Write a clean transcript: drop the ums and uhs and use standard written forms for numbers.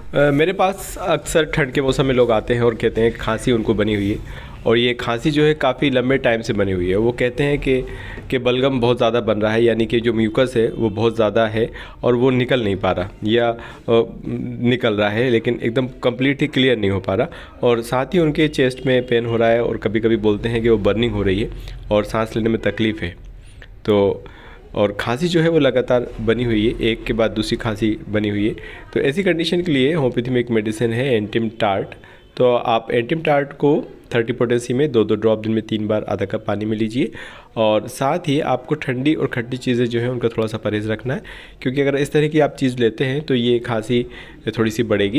मेरे पास अक्सर ठंड के मौसम में लोग आते हैं और कहते हैं कि खांसी उनको बनी हुई है और ये खांसी जो है काफ़ी लंबे टाइम से बनी हुई है। वो कहते हैं कि बलगम बहुत ज़्यादा बन रहा है, यानी कि जो म्यूकस है वो बहुत ज़्यादा है और वो निकल नहीं पा रहा या निकल रहा है लेकिन एकदम कम्प्लीटली क्लियर नहीं हो पा रहा। और साथ ही उनके चेस्ट में पेन हो रहा है और कभी कभी बोलते हैं कि वो बर्निंग हो रही है और सांस लेने में तकलीफ़ है। तो और खांसी जो है वो लगातार बनी हुई है, एक के बाद दूसरी खांसी बनी हुई है। तो ऐसी कंडीशन के लिए होम्योपैथी में एक मेडिसिन है एंटिम टार्ट। तो आप एंटिम टार्ट को 30 पोटेंसी में 2-2 ड्रॉप दिन में 3 बार आधा कप पानी में लीजिए। और साथ ही आपको ठंडी और खट्टी चीज़ें जो है उनका थोड़ा सा परहेज़ रखना है, क्योंकि अगर इस तरह की आप चीज़ लेते हैं तो ये खांसी थोड़ी सी बढ़ेगी।